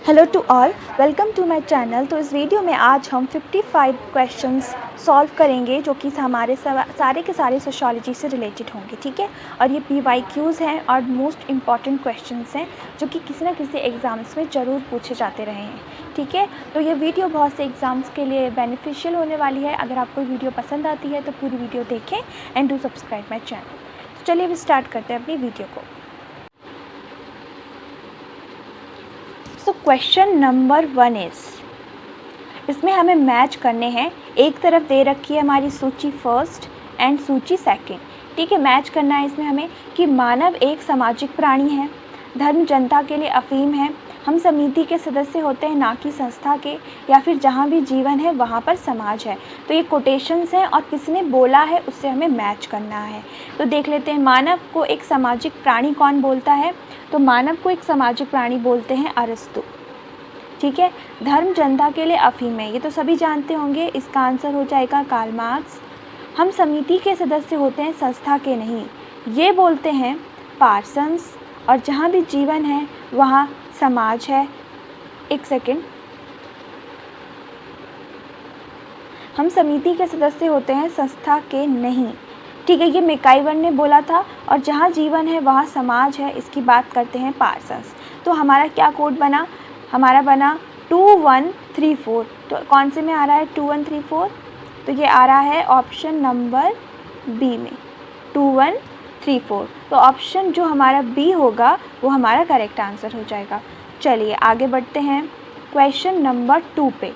Hello to all, welcome to my channel. तो इस video में आज हम 55 क्वेश्चंस सॉल्व करेंगे जो कि हमारे सारे के सारे सोशियोलॉजी से रिलेटेड होंगे, ठीक है। और ये PYQs हैं और मोस्ट इम्पॉर्टेंट क्वेश्चंस हैं जो कि किसी न किसी एग्ज़ाम्स में ज़रूर पूछे जाते रहे हैं, ठीक है। तो ये वीडियो बहुत से एग्ज़ाम्स के लिए बेनिफिशियल होने वाली है। अगर आपको वीडियो पसंद आती है तो पूरी वीडियो देखें and do subscribe my channel. तो चलिए अब स्टार्ट करते हैं अपनी वीडियो को। सो क्वेश्चन नंबर 1 इसमें हमें मैच करने हैं। एक तरफ दे रखी है हमारी सूची फर्स्ट एंड सूची सेकंड, ठीक है। मैच करना है इसमें हमें कि मानव एक सामाजिक प्राणी है, धर्म जनता के लिए अफीम है, हम समिति के सदस्य होते हैं ना कि संस्था के, या फिर जहाँ भी जीवन है वहाँ पर समाज है। तो ये कोटेशंस हैं और किसने बोला है उससे हमें मैच करना है। तो देख लेते हैं, मानव को एक सामाजिक प्राणी कौन बोलता है? तो मानव को एक सामाजिक प्राणी बोलते हैं अरस्तु, ठीक है। धर्म जनता के लिए अफीम है, ये तो सभी जानते होंगे, इसका आंसर हो जाएगा कार्ल मार्क्स। हम समिति के सदस्य होते हैं, संस्था के नहीं, ये बोलते हैं पार्सन्स। और जहाँ भी जीवन है वहाँ समाज है। एक सेकेंड, हम समिति के सदस्य होते हैं, संस्था के नहीं, ठीक है, ये मैकाइवर ने बोला था। और जहाँ जीवन है वहाँ समाज है, इसकी बात करते हैं पार्सन्स। तो हमारा क्या कोड बना? हमारा बना 2134। तो कौन से में आ रहा है 2134? तो ये आ रहा है ऑप्शन नंबर बी में 2134। तो ऑप्शन जो हमारा बी होगा वो हमारा करेक्ट आंसर हो जाएगा। चलिए आगे बढ़ते हैं क्वेश्चन नंबर 2 पे।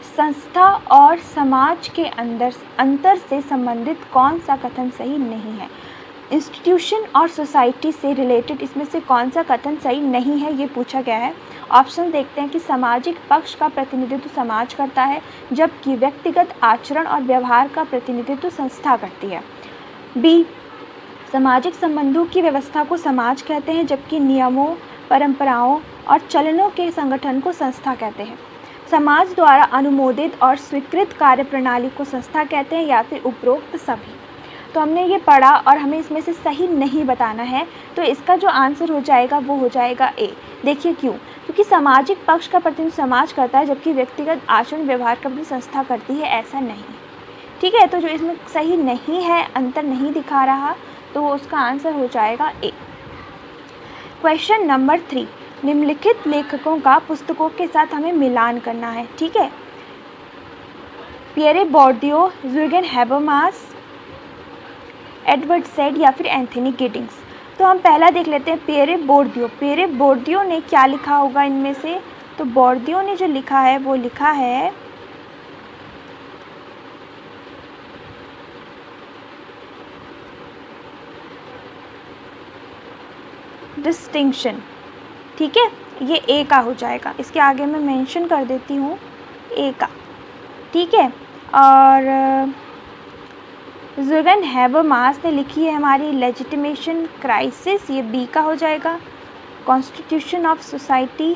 संस्था और समाज के अंतर से संबंधित कौन सा कथन सही नहीं है? इंस्टीट्यूशन और सोसाइटी से रिलेटेड इसमें से कौन सा कथन सही नहीं है, ये पूछा गया है। ऑप्शन देखते हैं कि सामाजिक पक्ष का प्रतिनिधित्व समाज करता है, जबकि व्यक्तिगत आचरण और व्यवहार का प्रतिनिधित्व संस्था करती है। बी, सामाजिक संबंधों की व्यवस्था को समाज कहते हैं, जबकि नियमों, परंपराओं और चलनों के संगठन को संस्था कहते हैं। समाज द्वारा अनुमोदित और स्वीकृत कार्यप्रणाली को संस्था कहते हैं, या फिर उपरोक्त सभी। तो हमने ये पढ़ा और हमें इसमें से सही नहीं बताना है, तो इसका जो आंसर हो जाएगा वो हो जाएगा ए। देखिए क्यों? क्योंकि सामाजिक पक्ष का प्रतिनिधित्व समाज करता है, जबकि व्यक्तिगत आचरण व्यवहार का प्रतिनिधित्व संस्था करती है, ऐसा नहीं, ठीक है। तो जो इसमें सही नहीं है, अंतर नहीं दिखा रहा, तो उसका आंसर हो जाएगा ए। क्वेश्चन नंबर 3, निम्नलिखित लेखकों का पुस्तकों के साथ हमें मिलान करना है, ठीक है। Pierre Bourdieu, Jurgen Habermas, Edward Said या फिर एंथनी गिडिंग्स। तो हम पहला देख लेते हैं पियरे बोर्डियो। पियरे बोर्डियो ने क्या लिखा होगा इनमें से? तो बोर्डियो ने जो लिखा है वो लिखा है डिस्टिंक्शन, ठीक है, ये ए का हो जाएगा। इसके आगे मैं मेंशन कर देती हूँ ए का, ठीक है। और जुर्गेन हैबरमास ने लिखी है हमारी लेजिटिमेशन क्राइसिस, ये बी का हो जाएगा। Constitution of society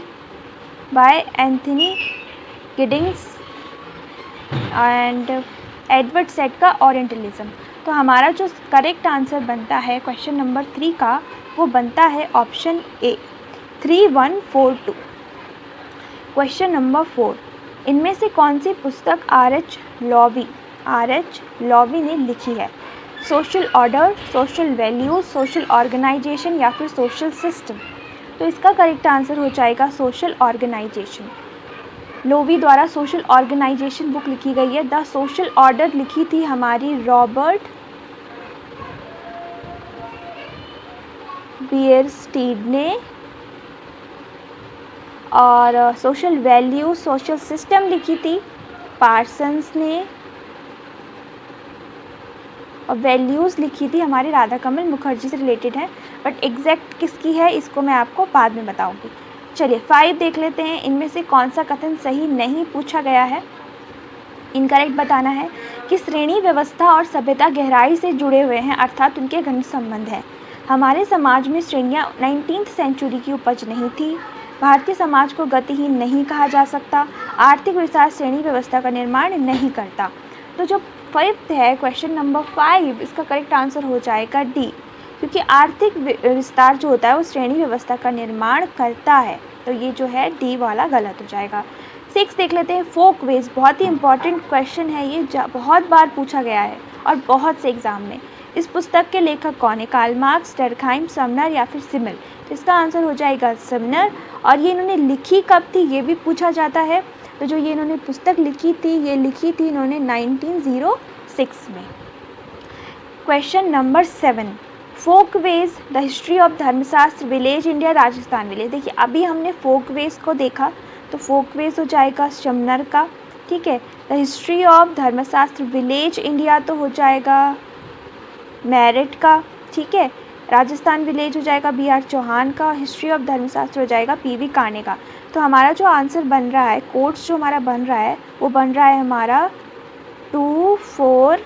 bye Anthony Giddings and Edward said का ओरिएंटलिज्म। तो हमारा जो करेक्ट आंसर बनता है क्वेश्चन नंबर 3 का, वो बनता है ऑप्शन ए 3142। क्वेश्चन नंबर 4, इनमें से कौन सी पुस्तक R.H. लॉवी ने लिखी है? Social order, social values, social organization या फिर सोशल सिस्टम। तो इसका करेक्ट आंसर हो जाएगा सोशल ऑर्गेनाइजेशन। लोवी द्वारा सोशल ऑर्गेनाइजेशन बुक लिखी गई है। द सोशल ऑर्डर लिखी थी हमारी रॉबर्ट बियरस्टीड ने। और सोशल वैल्यूज, सोशल सिस्टम लिखी थी पार्सन्स ने। और वैल्यूज़ लिखी थी हमारी राधा कमल मुखर्जी से रिलेटेड है, बट एग्जैक्ट किसकी है इसको मैं आपको बाद में बताऊंगी। चलिए 5 देख लेते हैं, इनमें से कौन सा कथन सही नहीं पूछा गया है। इनकरेक्ट बताना है कि श्रेणी व्यवस्था और सभ्यता गहराई से जुड़े हुए हैं, अर्थात उनके घनिष्ठ संबंध है। हमारे समाज में श्रेणियाँ 19वीं सेंचुरी की उपज नहीं थी। भारतीय समाज को गतिहीन नहीं कहा जा सकता। आर्थिक विकास श्रेणी व्यवस्था का निर्माण नहीं करता। तो जो 5th है क्वेश्चन नंबर 5, इसका करेक्ट आंसर हो जाएगा डी, क्योंकि आर्थिक विस्तार जो होता है वो श्रेणी व्यवस्था का निर्माण करता है। तो ये जो है डी वाला गलत हो जाएगा। 6 देख लेते हैं, फोक वेज। बहुत ही इंपॉर्टेंट क्वेश्चन है ये, बहुत बार पूछा गया है और बहुत से एग्जाम में। इस पुस्तक के लेखक कौन है? कार्ल मार्क्स, डर्कहाइम, समनर या फिर सिमिल? तो इसका आंसर हो जाएगा समनर। और ये इन्होंने लिखी कब थी ये भी पूछा जाता है। तो जो ये इन्होंने पुस्तक लिखी थी, ये लिखी थी इन्होंने 1906 में। Question number 7, folk ways, the history of Dharmashastra, village India, Rajasthan village. देखिए अभी हमने फोक वेज को देखा, तो फोक वेज हो जाएगा समनर का, ठीक है। The history of Dharmashastra village India तो हो जाएगा मेरिट का, ठीक है। राजस्थान विलेज हो जाएगा BR चौहान का। हिस्ट्री ऑफ धर्मशास्त्र हो जाएगा PV काने का। तो हमारा जो आंसर बन रहा है, कोट्स जो हमारा बन रहा है वो बन रहा है हमारा 24,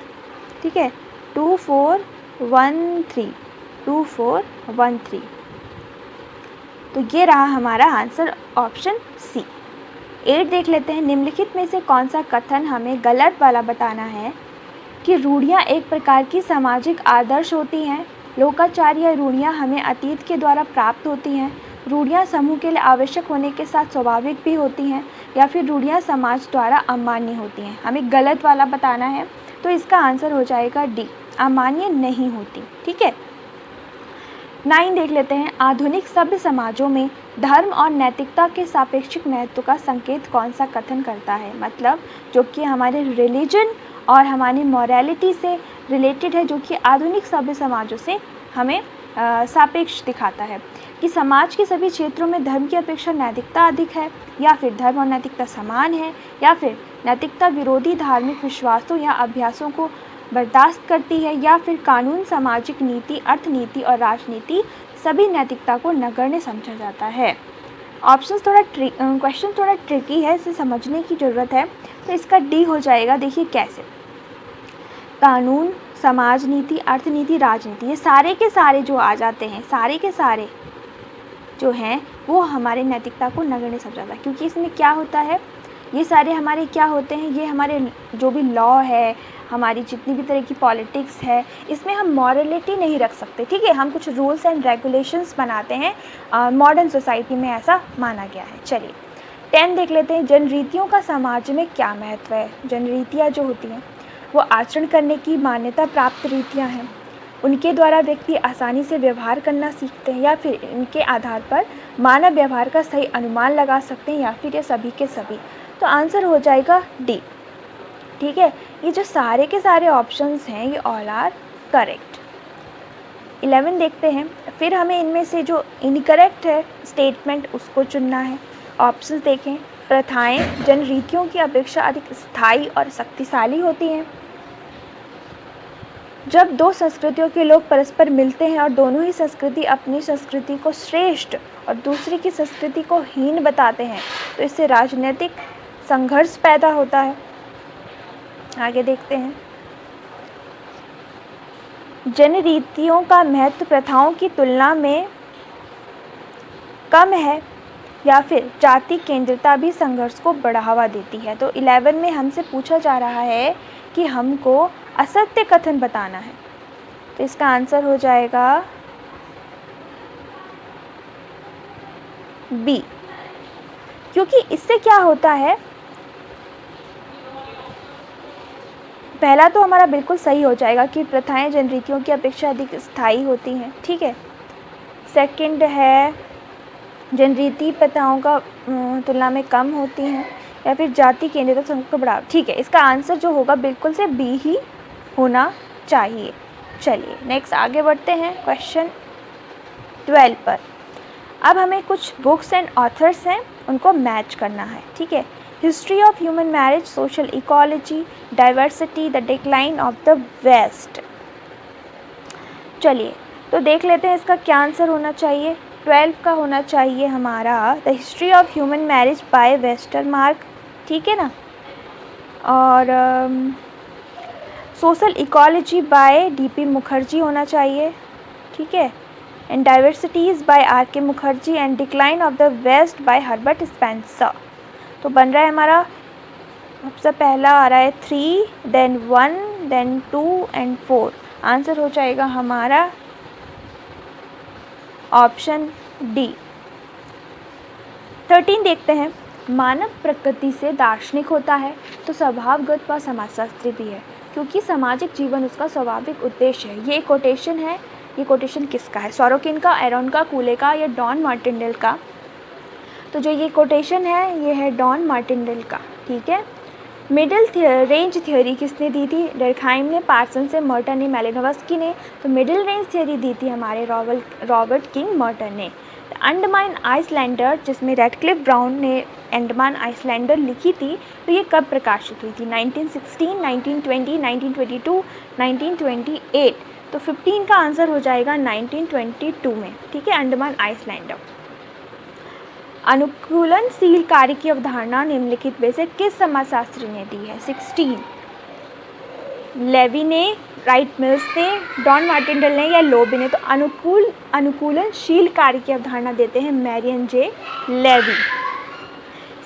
ठीक है, 2413, 2413। तो ये रहा हमारा आंसर ऑप्शन सी। 8 देख लेते हैं, निम्नलिखित में से कौन सा कथन हमें गलत वाला बताना है कि रूढ़ियाँ एक प्रकार की सामाजिक आदर्श होती हैं। लोकाचार या रूढ़ियाँ हमें अतीत के द्वारा प्राप्त होती हैं। रूढ़ियाँ समूह के लिए आवश्यक होने के साथ स्वाभाविक भी होती हैं, या फिर रूढ़ियाँ समाज द्वारा अमान्य होती हैं। हमें गलत वाला बताना है, तो इसका आंसर हो जाएगा डी, अमान्य नहीं होती, ठीक है। 9 देख लेते हैं, आधुनिक सभ्य समाजों में धर्म और नैतिकता के सापेक्षिक महत्व का संकेत कौन सा कथन करता है? मतलब जो कि हमारे रिलीजन और हमारी मॉरलिटी से रिलेटेड है, जो कि आधुनिक सभ्य समाजों से हमें सापेक्ष दिखाता है कि समाज के सभी क्षेत्रों में धर्म की अपेक्षा नैतिकता अधिक है, या फिर धर्म और नैतिकता समान है, या फिर नैतिकता विरोधी धार्मिक विश्वासों या अभ्यासों को बर्दाश्त करती है, या फिर कानून, सामाजिक नीति, अर्थनीति और राजनीति सभी नैतिकता को नगण्य समझा जाता है। क्वेश्चन थोड़ा ट्रिकी है, इसे समझने की ज़रूरत है। तो इसका डी हो जाएगा। देखिए कैसे, कानून, समाज नीति, अर्थनीति, राजनीति, ये सारे के सारे जो आ जाते हैं, सारे के सारे जो हैं वो हमारे नैतिकता को नगण्य समझाता है। क्योंकि इसमें क्या होता है, ये सारे हमारे क्या होते हैं, ये हमारे जो भी लॉ है, हमारी जितनी भी तरह की पॉलिटिक्स है, इसमें हम मॉरलिटी नहीं रख सकते, ठीक है। हम कुछ रूल्स एंड रेगुलेशंस बनाते हैं, मॉडर्न सोसाइटी में ऐसा माना गया है। चलिए 10 देख लेते हैं, जनरीतियों का समाज में क्या महत्व है? जनरीतियाँ जो होती हैं वो आचरण करने की मान्यता प्राप्त रीतियाँ हैं। उनके द्वारा व्यक्ति आसानी से व्यवहार करना सीखते हैं, या फिर इनके आधार पर मानव व्यवहार का सही अनुमान लगा सकते हैं, या फिर ये सभी के सभी। तो आंसर हो जाएगा डी, ठीक है। ये जो सारे के सारे ऑप्शंस हैं ये ऑल आर करेक्ट। 11 देखते हैं, फिर हमें इनमें से जो इनकरेक्ट है स्टेटमेंट उसको चुनना है। ऑप्शंस देखें, प्रथाएं जनरीतियों की अपेक्षा अधिक स्थायी और शक्तिशाली होती हैं। जब दो संस्कृतियों के लोग परस्पर मिलते हैं और दोनों ही संस्कृति अपनी संस्कृति को श्रेष्ठ और दूसरी की संस्कृति को हीन बताते हैं, तो इससे राजनीतिक संघर्ष पैदा होता है। आगे देखते हैं, जनरीतियों का महत्व प्रथाओं की तुलना में कम है, या फिर जाति केंद्रिता भी संघर्ष को बढ़ावा देती है। तो 11 में हमसे पूछा जा रहा है कि हमको असत्य कथन बताना है। तो इसका आंसर हो जाएगा बी, क्योंकि इससे क्या होता है, पहला तो हमारा बिल्कुल सही हो जाएगा कि प्रथाएं जनरीतियों की अपेक्षा अधिक स्थायी होती हैं, ठीक है। सेकंड है जनरीति प्रथाओं का तुलना में कम होती हैं, या फिर जाति केंद्रित संघर्ष को बढ़ावा, ठीक है। इसका आंसर जो होगा बिल्कुल से बी ही होना चाहिए। चलिए नेक्स्ट आगे बढ़ते हैं क्वेश्चन 12 पर। अब हमें कुछ बुक्स एंड ऑथर्स हैं उनको मैच करना है, ठीक है। History of human marriage, social equality, diversity, the decline of the west. चलिए तो देख लेते हैं इसका क्या आंसर होना चाहिए। 12 का होना चाहिए हमारा the history of human marriage by Westermarck, ठीक है ना। और social equality by DP Mukherjee होना चाहिए, ठीक है। And diversities by RK Mukherjee and decline of the west by Herbert Spencer. तो बन रहा है हमारा सबसे पहला आ रहा है 3, देन 1, देन 2 एंड 4। आंसर हो जाएगा हमारा ऑप्शन डी। 13 देखते हैं, मानव प्रकृति से दार्शनिक होता है तो स्वभावगत व समाजशास्त्री भी है, क्योंकि सामाजिक जीवन उसका स्वाभाविक उद्देश्य है। ये कोटेशन है, ये कोटेशन किसका है? सोरोकिन का, एरोन का, कूले का या डॉन मार्टिनडेल का? तो जो ये कोटेशन है ये है डॉन मार्टिनडेल का। ठीक है। मिडिल रेंज थ्योरी किसने दी थी? डर्कहाइम ने, पार्सन से, मर्टन ने, मैलिनोव्स्की ने। तो मिडिल रेंज थ्योरी दी थी हमारे रॉबर्ट किंग मर्टन ने। अंडमान आइसलैंडर, जिसमें रेडक्लिफ ब्राउन ने अंडमान आइसलैंडर लिखी थी, तो ये कब प्रकाशित हुई थी? 1916, 1920, 1922, 1928। तो 15 का आंसर हो जाएगा 1922 में। ठीक है, अंडमान आइसलैंडर। अनुकूलनशील कार्य की अवधारणा निम्नलिखित में से किस समाजशास्त्री ने दी है? 16 लेवी ने, राइट मिल्स ने, डॉन मार्टिनडेल ने या लोबी ने? तो अनुकूलनशील कार्य की अवधारणा देते हैं मैरियन जे लेवी।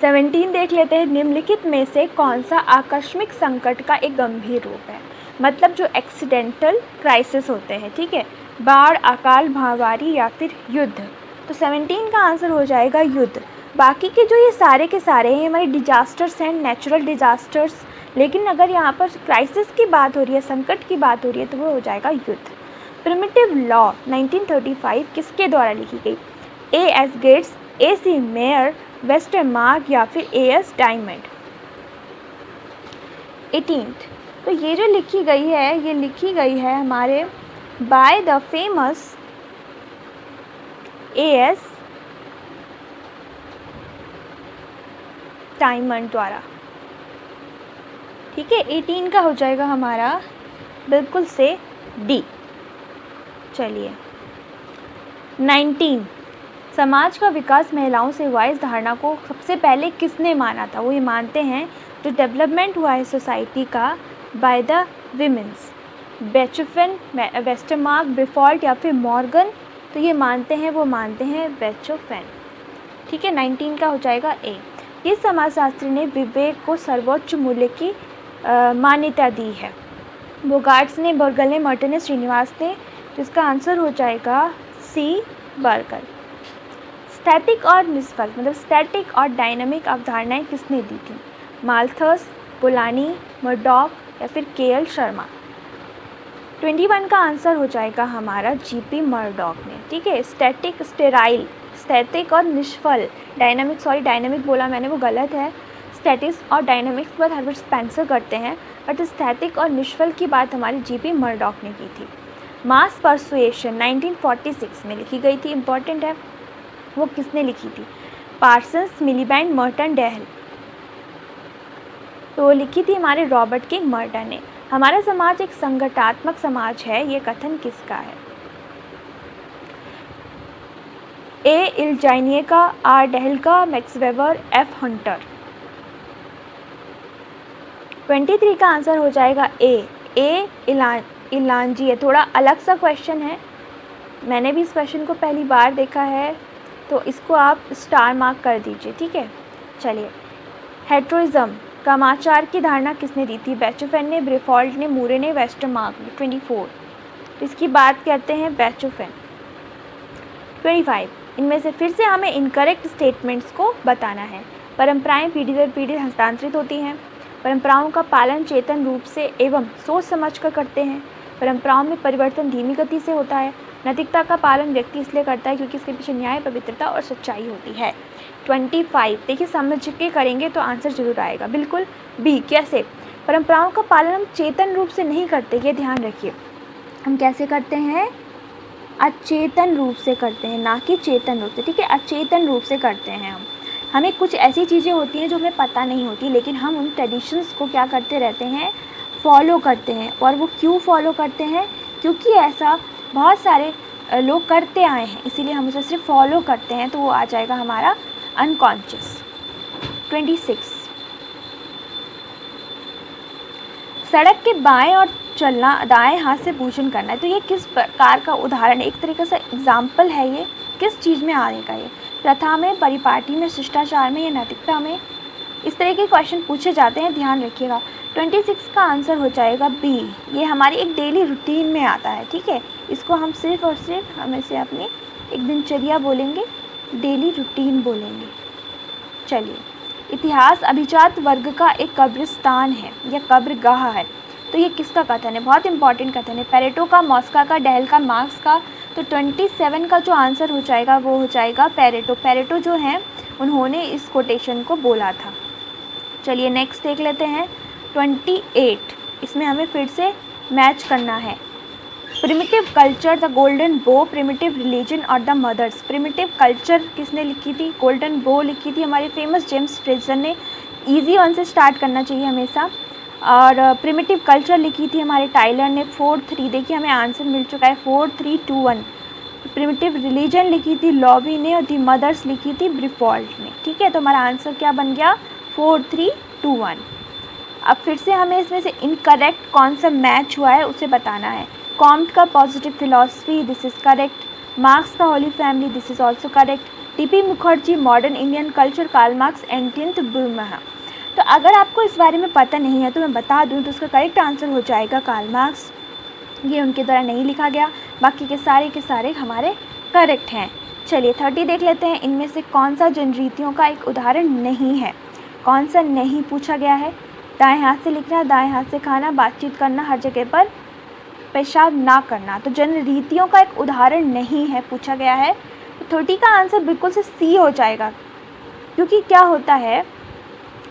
17 देख लेते हैं, निम्नलिखित में से कौन सा आकस्मिक संकट का एक गंभीर रूप है? मतलब जो एक्सीडेंटल क्राइसिस होते हैं। ठीक है, बाढ़, अकाल, महामारी या फिर युद्ध। तो 17 का आंसर हो जाएगा युद्ध। बाकी के जो ये सारे के सारे हैं हमारे डिजास्टर्स हैं, नेचुरल डिजास्टर्स, लेकिन अगर यहाँ पर क्राइसिस की बात हो रही है, संकट की बात हो रही है, तो वो हो जाएगा युद्ध। प्रिमिटिव लॉ 1935 किसके द्वारा लिखी गई? A.S. Gets, A.C. Mayor, Westermarck या फिर A.S. डायमंड? 18th, तो ये जो लिखी गई है ये लिखी गई है हमारे by the famous A.S. Diamond द्वारा। ठीक है, 18 का हो जाएगा हमारा बिल्कुल से डी। चलिए 19, समाज का विकास महिलाओं से हुआ, इस धारणा को सबसे पहले किसने माना था? वो ये मानते हैं जो डेवलपमेंट हुआ है सोसाइटी का बाय द विमेंस। बेचोफेन, वेस्टरमार्क, ब्रिफॉल्ट या फिर मॉर्गन? तो ये मानते हैं बेचोफेन। ठीक है, 19 का हो जाएगा ए। इस समाजशास्त्री ने विवेक को सर्वोच्च मूल्य की मान्यता दी है। बोगार्ट्स ने, बर्गल ने, मर्टन ने, श्रीनिवास ने। जिसका आंसर हो जाएगा सी, बर्गल। स्टैटिक और निष्फल मतलब स्टैटिक और डायनामिक अवधारणाएं किसने दी थी? माल्थस, पोलानी, मर्डॉक या फिर के.एल. शर्मा? 21 का आंसर हो जाएगा हमारा जी.पी. मर्डॉक ने। ठीक है, स्टैटिक, स्टेराइल, स्टैटिक और निष्फल, डायनामिक बोला मैंने, वो गलत है। स्टैटिक्स और डायनामिक्स की बात हर्बर्ट स्पेंसर करते हैं, बट स्टैटिक और निष्फल की बात हमारी जी.पी. मर्डॉक ने की थी। मास परसुएशन 1946 में लिखी गई थी, इंपॉर्टेंट है। वो किसने लिखी थी? Parsons, Miliband, Merton, Dahl? तो लिखी थी हमारे रॉबर्ट किंग मर्टन ने। हमारा समाज एक संगठनात्मक समाज है, ये कथन किसका है? ए. इल्जाइनिए का, आर. डेहल का, मैक्स वेबर, एफ. हंटर? 23 का आंसर हो जाएगा ए. इलांजी है। थोड़ा अलग सा क्वेश्चन है, मैंने भी इस क्वेश्चन को पहली बार देखा है, तो इसको आप स्टार मार्क कर दीजिए। ठीक है, चलिए। हेट्रोइज्म, कामाचार की धारणा किसने दी थी? बेचोफेन ने, ब्रिफॉल्ट ने, मूरे ने, वेस्टरमार्क ने? 24, इसकी बात करते हैं बेचोफेन। 25, इनमें से फिर से हमें इनकरेक्ट स्टेटमेंट्स को बताना है। परंपराएं पीढ़ी दर पीढ़ी हस्तांतरित होती हैं। परंपराओं का पालन चेतन रूप से एवं सोच समझ कर करते हैं। परंपराओं में परिवर्तन धीमी गति से होता है। नैतिकता का पालन व्यक्ति इसलिए करता है क्योंकि इसके पीछे न्याय, पवित्रता और सच्चाई होती है। 25, देखिए समझ के करेंगे तो आंसर जरूर आएगा, बिल्कुल बी। कैसे? परंपराओं का पालन हम चेतन रूप से नहीं करते, ये ध्यान रखिए। हम कैसे करते हैं? अचेतन रूप से करते हैं, ना कि चेतन रूप से। ठीक है, अचेतन रूप से करते हैं हम। हमें कुछ ऐसी चीज़ें होती हैं जो हमें पता नहीं होती, लेकिन हम उन ट्रेडिशंस को क्या करते रहते हैं? फॉलो करते हैं। और वो क्यों फॉलो करते हैं? क्योंकि ऐसा बहुत सारे लोग करते आए हैं, इसीलिए हम उसे सिर्फ फॉलो करते हैं, तो वो आ जाएगा हमारा अनकॉन्शियस। 26, सड़क के बाएं और चलना, दाएं हाथ से पूजन करना है। तो ये किस प्रकार का उदाहरण है? एक तरीके से एग्जाम्पल है, ये किस चीज़ में आने का? ये प्रथा में, परिपाटी में, शिष्टाचार में या नैतिकता में? इस तरह के क्वेश्चन पूछे जाते हैं, ध्यान रखिएगा। 26 का आंसर हो जाएगा बी। ये हमारी एक डेली रूटीन में आता है। ठीक है, इसको हम सिर्फ और सिर्फ हम इसे अपनी एक दिनचर्या बोलेंगे, डेली रूटीन बोलेंगे। चलिए, इतिहास अभिजात वर्ग का एक कब्रिस्तान है या कब्रगाह है। तो ये किसका कथन है? बहुत इंपॉर्टेंट कथन है। पेरेटो का, मॉस्का का, डेल का, मार्क्स का। तो 27 का जो आंसर हो जाएगा वो हो जाएगा पेरेटो। पेरेटो जो हैं उन्होंने इस कोटेशन को बोला था। चलिए नेक्स्ट देख लेते हैं 28। इसमें हमें फिर से मैच करना है। प्रिमिटिव कल्चर, द गोल्डन बो, प्रिमिटिव रिलीजन और द मदर्स। प्रिमिटिव कल्चर किसने लिखी थी? गोल्डन बो लिखी थी हमारी फेमस जेम्स फ्रेजर ने। ईजी वन से स्टार्ट करना चाहिए हमेशा। और प्रिमिटिव कल्चर लिखी थी हमारे टाइलर ने। 4-3 देखिए हमें आंसर मिल चुका है, 4-3-2-1। प्रिमिटिव रिलीजन लिखी थी लॉबी ने और दी मदर्स लिखी थी ब्रिफॉल्ट ने। ठीक है, तो हमारा आंसर क्या बन गया? 4-3-2-1। अब फिर से हमें इसमें से इनकरेक्ट कौन सा मैच हुआ है उसे बताना है। कॉम्ट का positive philosophy, this is correct. Marx का holy family, this is also correct. TP Mukherjee, modern Indian culture, Karl Marx, एंटियंत बुर्महा। तो अगर आपको इस बारे में पता नहीं है तो मैं बता दूं तो उसका करेक्ट आंसर हो जाएगा कार्ल मार्क्स। ये उनके द्वारा नहीं लिखा गया, बाकी के सारे हमारे करेक्ट हैं। चलिए 30 देख लेते हैं। इनमें से कौन सा जनरीतियों का एक उदाहरण नहीं है? कौन सा नहीं पूछा गया है? दाएं हाथ से लिखना, दाएं हाथ से खाना, बातचीत करना, हर जगह पर पेशाब ना करना। तो जनरीतियों का एक उदाहरण नहीं है पूछा गया है। तो 30 का आंसर बिल्कुल से सी हो जाएगा, क्योंकि क्या होता है,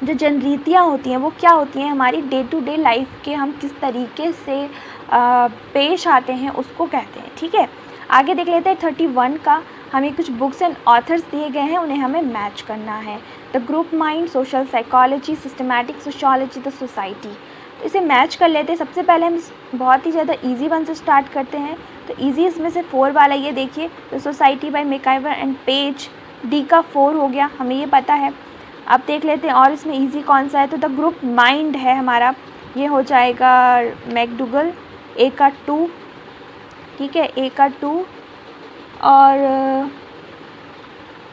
जो जनरीतियाँ होती हैं वो क्या होती हैं, हमारी डे टू डे लाइफ के हम किस तरीके से पेश आते हैं उसको कहते हैं। ठीक है, आगे देख लेते हैं 31 का। हमें कुछ बुक्स एंड ऑथर्स दिए गए हैं, उन्हें हमें मैच करना है। The group mind, social psychology, systematic sociology, the society. तो इसे मैच कर लेते हैं। सबसे पहले हम बहुत ही ज़्यादा ईजी वन से स्टार्ट करते हैं। तो ईजी इसमें से 4 वाला ये देखिए, the society bye MacIver and page. D का 4 हो गया, हमें ये पता है। अब देख लेते हैं और इसमें इजी कौन सा है। तो द ग्रुप माइंड है हमारा, ये हो जाएगा मैकडूगल। ए का 2, ठीक है, ए का 2। और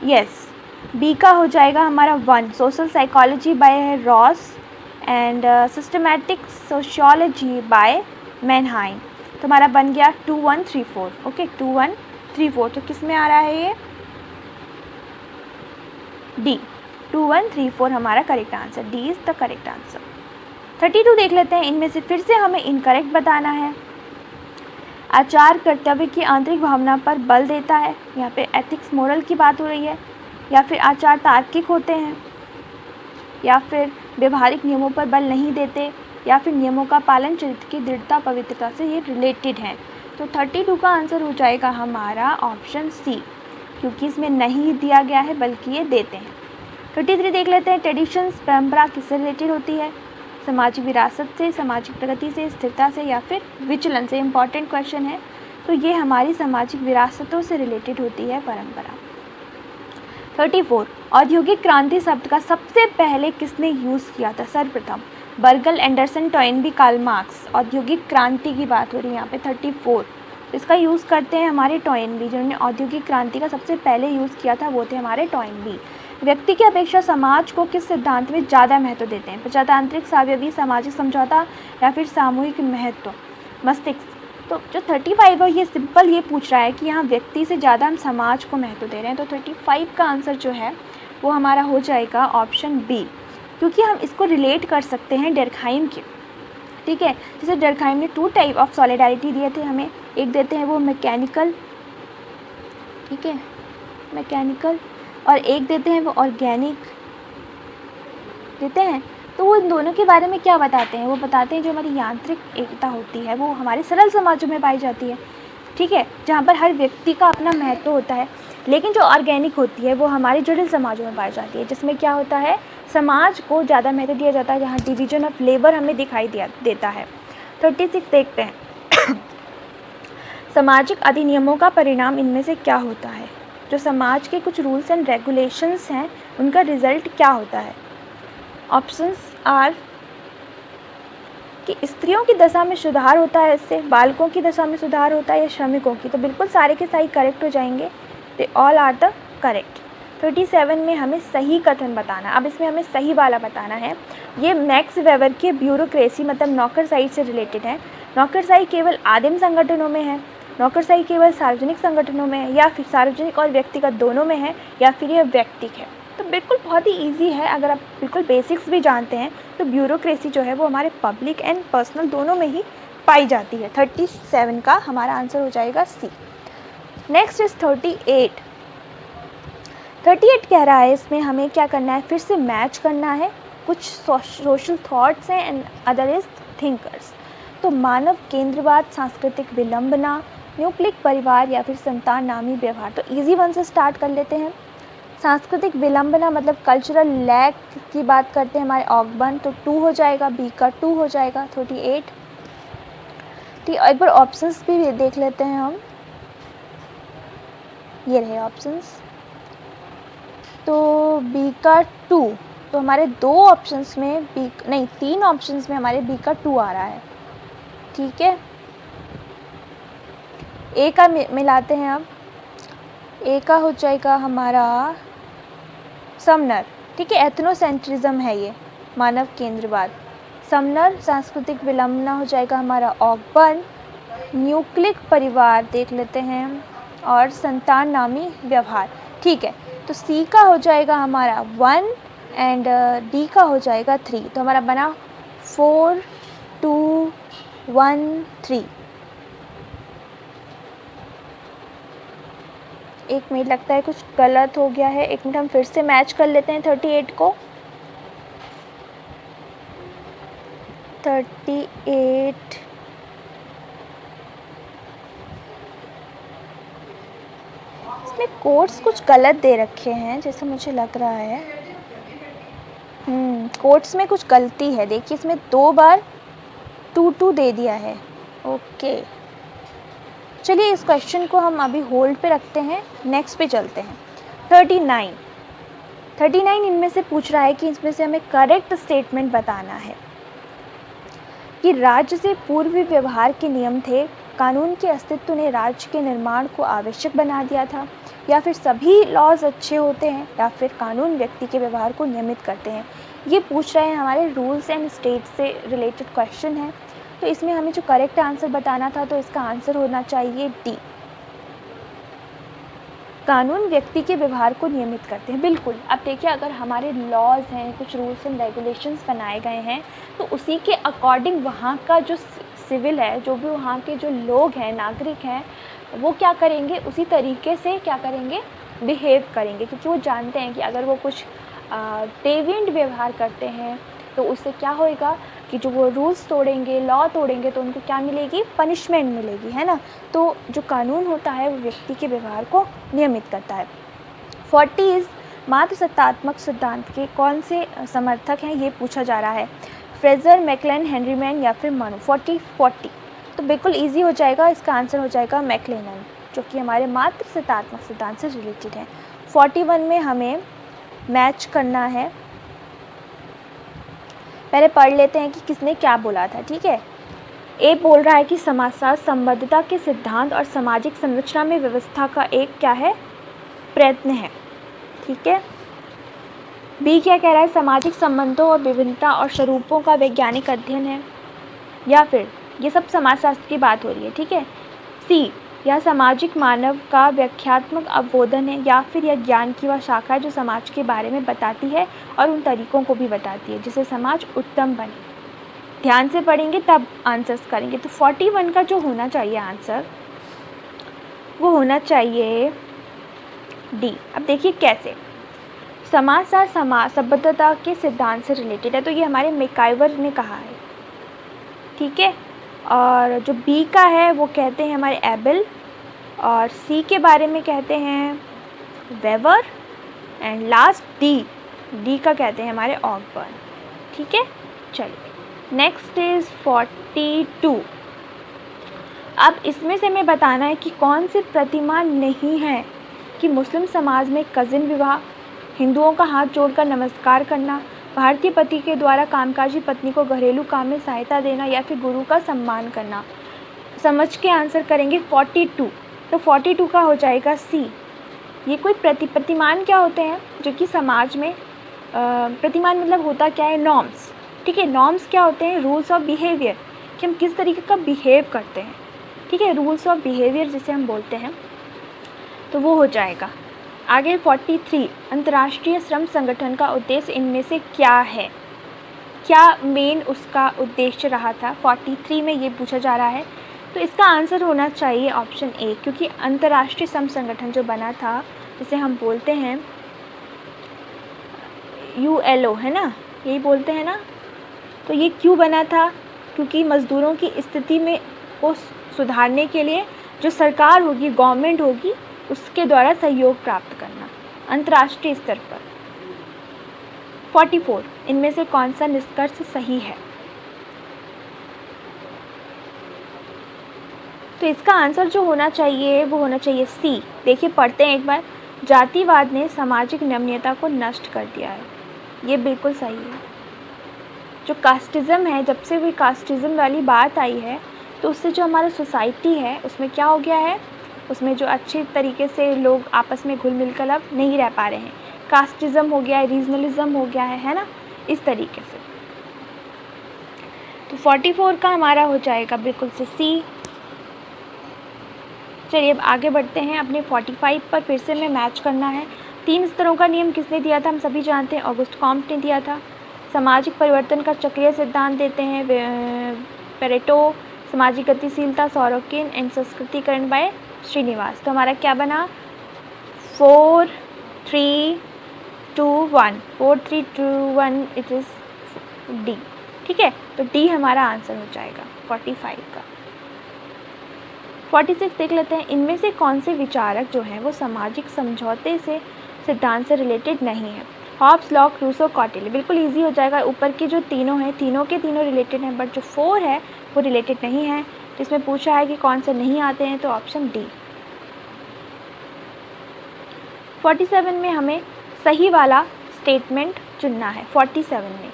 यस, बी का हो जाएगा हमारा 1, social psychology by Ross and systematic sociology by Mannheim. तो हमारा बन गया 2-1-3-4। ओके, 2-1-3-4। तो किस में आ रहा है ये? डी, 2-1-3-4 हमारा correct answer. D is the correct answer. 32 देख लेते हैं। इनमें से फिर से हमें इनकरेक्ट बताना है। आचार कर्तव्य की आंतरिक भावना पर बल देता है, यहाँ पे एथिक्स मोरल की बात हो रही है। या फिर आचार तार्किक होते हैं, या फिर व्यवहारिक नियमों पर बल नहीं देते, या फिर नियमों का पालन चरित्र की दृढ़ता पवित्रता से ये रिलेटेड हैं। तो 32 का आंसर हो जाएगा हमारा ऑप्शन सी, क्योंकि इसमें नहीं दिया गया है बल्कि ये देते हैं। 33 देख लेते हैं। ट्रेडिशंस, परंपरा किससे रिलेटेड होती है? सामाजिक विरासत से, सामाजिक प्रगति से, स्थिरता से, या फिर विचलन से। इंपॉर्टेंट क्वेश्चन है। तो ये हमारी सामाजिक विरासतों से रिलेटेड होती है परंपरा। 34, औद्योगिक क्रांति शब्द का सबसे पहले किसने यूज़ किया था? सर्वप्रथम Bergel, Anderson, Toynbee, Karl Marx. औद्योगिक क्रांति की बात हो रही है यहाँ पे। 34 इसका यूज़ करते हैं हमारे टॉयनबी। जिन्होंने औद्योगिक क्रांति का सबसे पहले यूज़ किया था वो थे हमारे टॉयनबी। व्यक्ति की अपेक्षा समाज को किस सिद्धांत में ज़्यादा महत्व देते हैं? प्रजातांत्रिक, साम्यवादी, सामाजिक समझौता, या फिर सामूहिक महत्व? मस्तिष्क। तो जो 35 है ये सिंपल ये पूछ रहा है कि यहाँ व्यक्ति से ज़्यादा हम समाज को महत्व दे रहे हैं। तो 35 का आंसर जो है वो हमारा हो जाएगा ऑप्शन बी, क्योंकि हम इसको रिलेट कर सकते हैं डर्कहाइम के। ठीक है, जैसे डर्कहाइम ने 2 टाइप ऑफ सॉलिडारिटी दिए थे हमें। एक देते हैं वो मैकेनिकल, ठीक है, मैकेनिकल, और एक देते हैं वो ऑर्गेनिक देते हैं। तो वो इन दोनों के बारे में क्या बताते हैं? वो बताते हैं जो हमारी यांत्रिक एकता होती है वो हमारे सरल समाजों में पाई जाती है। ठीक है, जहाँ पर हर व्यक्ति का अपना महत्व होता है। लेकिन जो ऑर्गेनिक होती है वो हमारे जटिल समाजों में पाई जाती है, जिसमें क्या होता है, समाज को ज़्यादा महत्व दिया जाता है, जहाँ डिवीजन ऑफ लेबर हमें दिखाई देता है। 36 देखते हैं। सामाजिक अधिनियमों का परिणाम इनमें से क्या होता है? जो समाज के कुछ रूल्स एंड रेगुलेशंस हैं उनका रिजल्ट क्या होता है? ऑप्शंस आर कि स्त्रियों की दशा में सुधार होता है इससे, बालकों की दशा में सुधार होता है, या श्रमिकों की। तो बिल्कुल सारे के सारे करेक्ट हो जाएंगे। They all are the correct. 37 में हमें सही कथन बताना। अब इसमें हमें सही वाला बताना है। ये मैक्स वेबर के ब्यूरोक्रेसी मतलब नौकरशाही से रिलेटेड है। नौकरशाही केवल आदिम संगठनों में है। नौकरशाही केवल सार्वजनिक संगठनों में है या फिर सार्वजनिक और व्यक्तिगत दोनों में है या फिर यह व्यक्तिक है? तो बिल्कुल बहुत ही ईजी है, अगर आप बिल्कुल बेसिक्स भी जानते हैं तो ब्यूरोक्रेसी जो है वो हमारे पब्लिक एंड पर्सनल दोनों में ही पाई जाती है। 37 का हमारा आंसर हो जाएगा सी। Next is 38। 38 कह रहा है इसमें हमें क्या करना है, फिर से मैच करना है। कुछ सोशल थॉट्स हैं एंड अदर इज थिंकर्स। तो मानव केंद्रवाद, सांस्कृतिक विलंबना, न्यूक्लिक परिवार या फिर संतान नामी व्यवहार। तो इजी वन से स्टार्ट कर लेते हैं। सांस्कृतिक विलंबना मतलब कल्चरल लैक की बात करते हैं हमारे ऑगबर्न, तो 2 हो जाएगा, बी का 2 हो जाएगा 38। ठीक, एक बार ऑप्शंस भी देख लेते हैं हम। ये रहे ऑप्शंस, तो बी का 2, तो हमारे 2 ऑप्शंस में बी नहीं 3 ऑप्शंस में हमारे बी का 2 आ रहा है। ठीक है, ए का मिलाते हैं अब। ए का हो जाएगा हमारा समनर। ठीक है, एथनोसेंट्रिज्म है ये, मानव केंद्रवाद। समनर, सांस्कृतिक विलंबना हो जाएगा हमारा ऑगबर्न, न्यूक्लिक परिवार देख लेते हैं, और संतान नामी व्यवहार। ठीक है, तो सी का हो जाएगा हमारा 1 एंड डी का हो जाएगा 3। तो हमारा बना 4 2 1 3। एक मिनट, लगता है कुछ गलत हो गया है, एक मिनट हम फिर से मैच कर लेते हैं 38 को। 38 इसमें कोड्स कुछ गलत दे रखे हैं जैसे मुझे लग रहा है। कोड्स में कुछ गलती है, देखिए इसमें 2 बार 2 दे दिया है। ओके, चलिए इस क्वेश्चन को हम अभी होल्ड पे रखते हैं, नेक्स्ट पे चलते हैं। 39 इनमें से पूछ रहा है कि इसमें से हमें करेक्ट स्टेटमेंट बताना है कि राज्य से पूर्व व्यवहार के नियम थे, कानून के अस्तित्व ने राज्य के निर्माण को आवश्यक बना दिया था, या फिर सभी लॉज अच्छे होते हैं, या फिर कानून व्यक्ति के व्यवहार को नियमित करते हैं। ये पूछ रहे हैं हमारे रूल्स एंड स्टेट से रिलेटेड क्वेश्चन है। तो इसमें हमें जो करेक्ट आंसर बताना था, तो इसका आंसर होना चाहिए डी, कानून व्यक्ति के व्यवहार को नियमित करते हैं। बिल्कुल, अब देखिए अगर हमारे लॉज हैं, कुछ रूल्स एंड रेगुलेशंस बनाए गए हैं, तो उसी के अकॉर्डिंग वहाँ का जो सिविल है, जो भी वहाँ के जो लोग हैं, नागरिक हैं, वो क्या करेंगे, उसी तरीके से क्या करेंगे, बिहेव करेंगे। क्योंकि वो जानते हैं कि अगर वो कुछ डेविएंट व्यवहार करते हैं तो उससे क्या होएगा कि जो वो रूल्स तोड़ेंगे, लॉ तोड़ेंगे, तो उनको क्या मिलेगी, पनिशमेंट मिलेगी, है ना। तो जो कानून होता है वो व्यक्ति के व्यवहार को नियमित करता है। 40 मात्र सत्तात्मक सिद्धांत के कौन से समर्थक हैं, ये पूछा जा रहा है। फ्रेजर, मैकलेलन, हेनरीमैन या फिर मनु। 40 तो बिल्कुल ईजी हो जाएगा, इसका आंसर हो जाएगा मैकलेलन, जो कि हमारे मात्र सत्तात्मक सिद्धांत से रिलेटेड है। 41 में हमें मैच करना है। पहले पढ़ लेते हैं कि किसने क्या बोला था। ठीक है, ए बोल रहा है कि समाजशास्त्र संबद्धता के सिद्धांत और सामाजिक संरचना में व्यवस्था का एक क्या है, प्रयत्न है। ठीक है, बी क्या कह रहा है, सामाजिक संबंधों और विभिन्नता और स्वरूपों का वैज्ञानिक अध्ययन है, या फिर ये सब समाजशास्त्र की बात हो रही है। ठीक है, सी यह सामाजिक मानव का व्याख्यात्मक अवबोधन है, या फिर यह ज्ञान की वह शाखा है जो समाज के बारे में बताती है और उन तरीकों को भी बताती है जिससे समाज उत्तम बने। ध्यान से पढ़ेंगे तब आंसर्स करेंगे। तो 41 का जो होना चाहिए आंसर, वो होना चाहिए डी। अब देखिए कैसे, समाजशास्त्र सभ्यता के सिद्धांत से रिलेटेड है, तो ये हमारे मैकाइवर ने कहा है। ठीक है, और जो बी का है वो कहते हैं हमारे एबल, और सी के बारे में कहते हैं वेबर, एंड लास्ट डी का कहते हैं हमारे ऑगबर्न। ठीक है, चलिए नेक्स्ट इज 42। अब इसमें से हमें बताना है कि कौन सी प्रतिमा नहीं है कि मुस्लिम समाज में कज़िन विवाह, हिंदुओं का हाथ जोड़कर नमस्कार करना, भारतीय पति के द्वारा कामकाजी पत्नी को घरेलू काम में सहायता देना, या फिर गुरु का सम्मान करना। समझ के आंसर करेंगे 42। तो 42 का हो जाएगा सी। ये कोई प्रतिमान क्या होते हैं, जो कि समाज में प्रतिमान मतलब होता क्या है, नॉर्म्स। ठीक है, नॉर्म्स क्या होते हैं, रूल्स ऑफ बिहेवियर, कि हम किस तरीके का बिहेव करते हैं। ठीक है, रूल्स ऑफ बिहेवियर जिसे हम बोलते हैं, तो वो हो जाएगा। आगे 43, अंतर्राष्ट्रीय श्रम संगठन का उद्देश्य इनमें से क्या है, क्या मेन उसका उद्देश्य रहा था, 43 में ये पूछा जा रहा है। तो इसका आंसर होना चाहिए ऑप्शन ए, क्योंकि अंतर्राष्ट्रीय श्रम संगठन जो बना था, जिसे हम बोलते हैं ULO, है ना, यही बोलते हैं ना। तो ये क्यों बना था, क्योंकि मज़दूरों की स्थिति में को सुधारने के लिए जो सरकार होगी, गवर्नमेंट होगी, उसके द्वारा सहयोग प्राप्त करना अंतर्राष्ट्रीय स्तर पर। 44, इनमें से कौन सा निष्कर्ष सही है। तो इसका आंसर जो होना चाहिए वो होना चाहिए सी। देखिए, पढ़ते हैं एक बार। जातिवाद ने सामाजिक नमनीयता को नष्ट कर दिया है, ये बिल्कुल सही है। जो कास्टिज़म है, जब से भी कास्टिज़म वाली बात आई है, तो उससे जो हमारा सोसाइटी है उसमें क्या हो गया है, उसमें जो अच्छे तरीके से लोग आपस में घुल मिल कर अब नहीं रह पा रहे हैं। कास्टिज़म हो गया है, रीजनलिज़म हो गया है ना, इस तरीके से। तो 44 का हमारा हो जाएगा बिल्कुल से सी। चलिए अब आगे बढ़ते हैं। अपने 45 पर फिर से हमें मैच करना है। 3 स्तरों का नियम किसने दिया था, हम सभी जानते हैं, ऑगस्ट कॉम्ट ने दिया था। सामाजिक परिवर्तन का चक्रीय सिद्धांत देते हैं पेरेटो। सामाजिक गतिशीलता सोरोकिन एंड संस्कृतिकरण बाय श्रीनिवास। तो हमारा क्या बना, 4 3 2 1, 4 3 2 1, इट इज़ डी। ठीक है, तो डी हमारा आंसर हो जाएगा 45 का। 46 देख लेते हैं। इनमें से कौन से विचारक जो हैं वो सामाजिक समझौते से सिद्धांत से रिलेटेड नहीं है। Hobbes, Locke, Rousseau, Kautilya. बिल्कुल इजी हो जाएगा। ऊपर के जो तीनों हैं, तीनों के तीनों रिलेटेड हैं, बट जो 4 है वो रिलेटेड नहीं है। जिसमें पूछा है कि कौन से नहीं आते हैं, तो ऑप्शन डी। 47 में हमें सही वाला स्टेटमेंट चुनना है। 47 में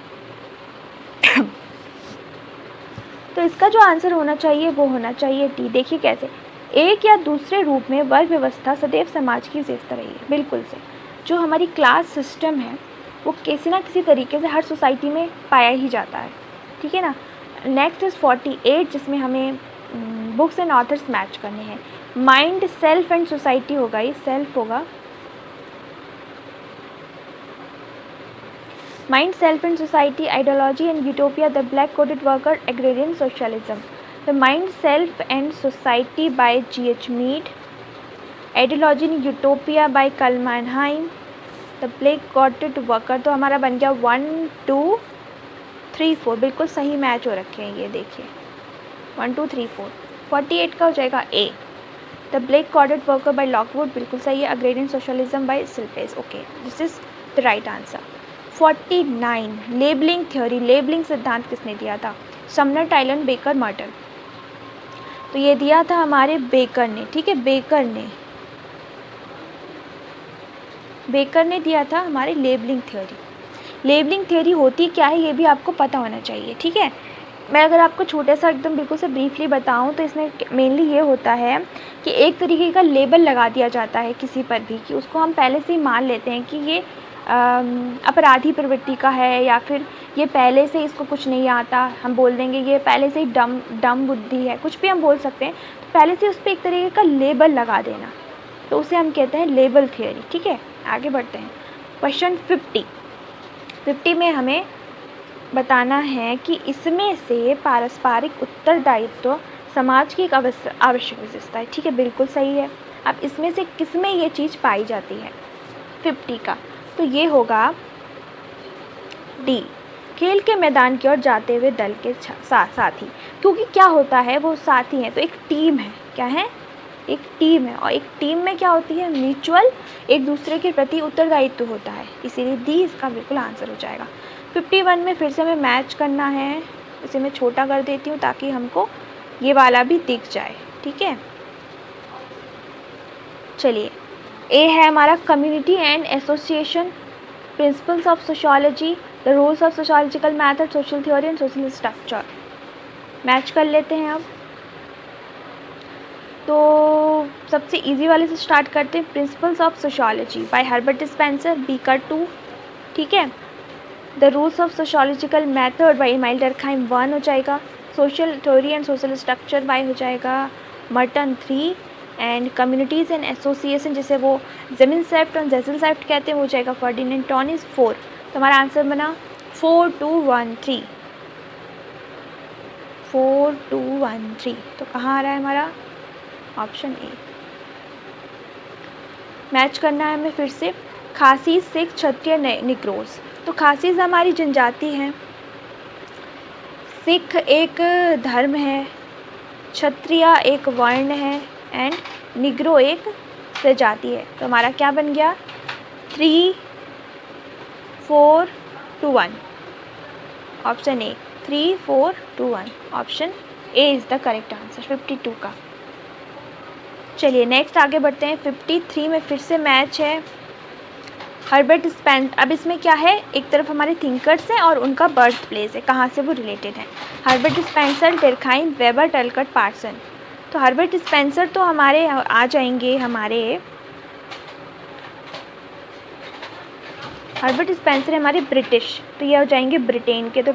तो इसका जो आंसर होना चाहिए वो होना चाहिए डी। देखिए कैसे, एक या दूसरे रूप में वर्ग व्यवस्था सदैव समाज की विशेषता रही है। बिल्कुल से, जो हमारी क्लास सिस्टम है वो किसी ना किसी तरीके से हर सोसाइटी में पाया ही जाता है। ठीक है ना। नेक्स्ट इज़ 48, जिसमें हमें बुक्स एंड ऑथर्स मैच करने हैं। माइंड, सेल्फ एंड सोसाइटी होगा, ये सेल्फ होगा। Mind, Self and Society, Ideology and Utopia, The Black Coated Worker, Agrarian Socialism. The Mind, Self and Society by G.H. Mead, Ideology and Utopia by Karl Mannheim, The Black Coated Worker। तो हमारा बन गया 1 2 3 4, बिल्कुल सही match हो रखे हैं ये, देखिए 1 2 3 4। 48 का हो जाएगा A, the black coated worker by Lockwood, बिल्कुल सही है। अग्रेरियन सोशलिज्म बाय सिल्पेस, okay, this is the right answer. 49, labelling theory, labelling सिद्धांत किसने दिया था, समनर, टाइलन, बेकर, मर्टन। तो ये दिया था हमारे बेकर ने। ठीक है, बेकर ने दिया था हमारे लेबलिंग थ्योरी। लेबलिंग थ्योरी होती क्या है ये भी आपको पता होना चाहिए। ठीक है, मैं अगर आपको छोटा सा एकदम बिल्कुल से ब्रीफली बताऊं तो इसमें मेनली ये होता है कि एक तरीके का लेबल लगा दिया जाता है किसी पर भी, कि उसको हम पहले से ही मान लेते हैं कि ये अपराधी प्रवृत्ति का है, या फिर ये पहले से इसको कुछ नहीं आता, हम बोल देंगे ये पहले से ही डम बुद्धि है, कुछ भी हम बोल सकते हैं। तो पहले से उस पर एक तरीके का लेबल लगा देना, तो उसे हम कहते हैं लेबल थियोरी। ठीक है, आगे बढ़ते हैं। क्वेश्चन 50 में हमें बताना है कि इसमें से पारस्परिक उत्तरदायित्व समाज की एक आवश्यक विशेषता है। ठीक है, बिल्कुल सही है। अब इसमें से किस में ये चीज़ पाई जाती है 50 का, तो ये होगा डी, खेल के मैदान की ओर जाते हुए दल के साथी। क्योंकि क्या होता है, वो साथी हैं तो एक टीम है। क्या है, एक टीम है, और एक टीम में क्या होती है, म्यूचुअल एक दूसरे के प्रति उत्तरदायित्व होता है, इसीलिए डी इसका बिल्कुल आंसर हो जाएगा। 51 में फिर से हमें मैच करना है, इसे मैं छोटा कर देती हूँ ताकि हमको ये वाला भी दिख जाए। ठीक है, चलिए, ए है हमारा community and association, principles of sociology, the rules of sociological method, social theory and social structure. Match कर लेते हैं अब। तो सबसे इजी वाले से स्टार्ट करते हैं। Principles of sociology by Herbert Spencer, बीकर 2। ठीक है, the rules of sociological method by Emile Durkheim 1 हो जाएगा। Social theory and social structure by हो जाएगा Merton 3 and communities and association जिसे वो ज़मीनसेफ्ट और ज़ेसलसेफ्ट कहते हैं वो हो जाएगा फर्डिनेंड टॉनिस 4। तो हमारा आंसर बना 4213, 4213। तो कहाँ आ रहा है हमारा ऑप्शन ए। मैच करना है हमें फिर से खासी, सिख, क्षत्रिय, निग्रोस। तो खासीज हमारी जनजाति है, सिख एक धर्म है, क्षत्रिय एक वर्ण है एंड निग्रो एक प्रजाति है। तो हमारा क्या बन गया 3 4 2 1, option A 3 4 2 1, option A is the correct answer 52 का। चलिए नेक्स्ट आगे बढ़ते हैं। 53 में फिर से मैच है हर्बर्ट स्पेंसर। अब इसमें क्या है, एक तरफ हमारे थिंकर्स हैं और उनका बर्थ प्लेस है, कहाँ से वो रिलेटेड है। Herbert Spencer, Durkheim, Weber, Talcott, Parsons. तो हर्बर्ट स्पेंसर तो हमारे आ जाएंगे, हर्बर्ट स्पेंसर हमारे ब्रिटिश, तो ये हो जाएंगे ब्रिटेन के। तो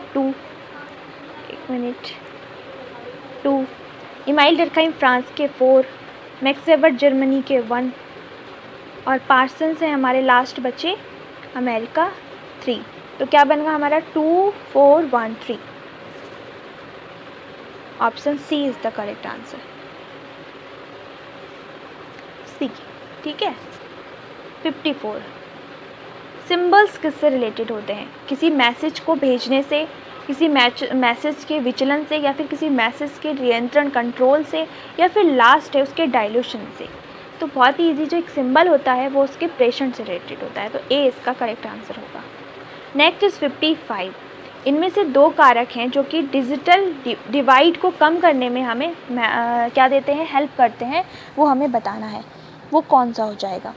2 इमाइल डर्कहाइम फ्रांस के 4, मैक्स वेबर जर्मनी के 1 और पार्सन्स हैं हमारे लास्ट बचे अमेरिका 3। तो क्या बनेगा हमारा 2413, option C is the correct answer, C. ठीक है। 54 सिंबल्स किससे रिलेटेड होते हैं, किसी मैसेज को भेजने से, किसी मैसेज के विचलन से, या फिर किसी मैसेज के नियंत्रण कंट्रोल से, या फिर लास्ट है उसके डायल्यूशन से। तो बहुत ही ईजी, जो एक सिंबल होता है वो उसके प्रेषण से रिलेटेड होता है। तो ए इसका करेक्ट आंसर होगा। Next is 55। इनमें से 2 कारक हैं जो कि डिजिटल डिवाइड को कम करने में हमें क्या देते हैं, हेल्प करते हैं, वो हमें बताना है। वो कौन सा हो जाएगा।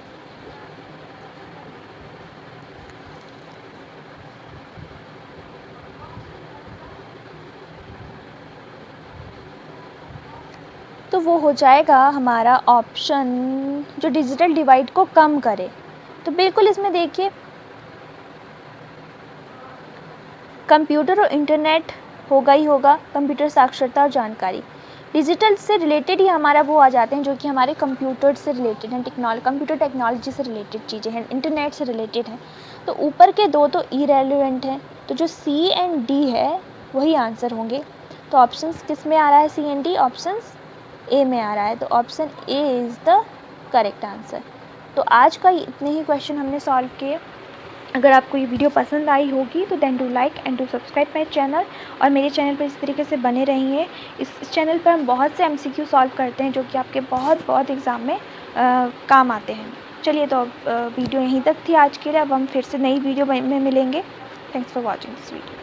तो वो हो जाएगा हमारा ऑप्शन जो डिजिटल डिवाइड को कम करे। तो बिल्कुल इसमें देखिए कंप्यूटर और इंटरनेट होगा ही होगा, कंप्यूटर साक्षरता और जानकारी। डिजिटल से रिलेटेड ही हमारा वो आ जाते हैं जो कि हमारे कंप्यूटर से रिलेटेड हैं, कंप्यूटर टेक्नोलॉजी से रिलेटेड चीज़ें हैं, इंटरनेट से रिलेटेड हैं। तो ऊपर के 2 तो इरेलीवेंट हैं, तो जो सी एंड डी है वही आंसर होंगे। तो ऑप्शंस किस में आ रहा है, सी एंड डी, ऑप्शंस ए में आ रहा है। तो option A is the correct answer. तो आज का इतने ही क्वेश्चन हमने सॉल्व किए। अगर आपको ये वीडियो पसंद आई होगी तो then do like and do subscribe my channel, और मेरे चैनल पर इस तरीके से बने रहिए। इस चैनल पर हम बहुत से MCQ सॉल्व करते हैं जो कि आपके बहुत एग्ज़ाम में काम आते हैं। चलिए तो वीडियो यहीं तक थी आज के लिए। अब हम फिर से नई वीडियो में मिलेंगे। Thanks for watching this video.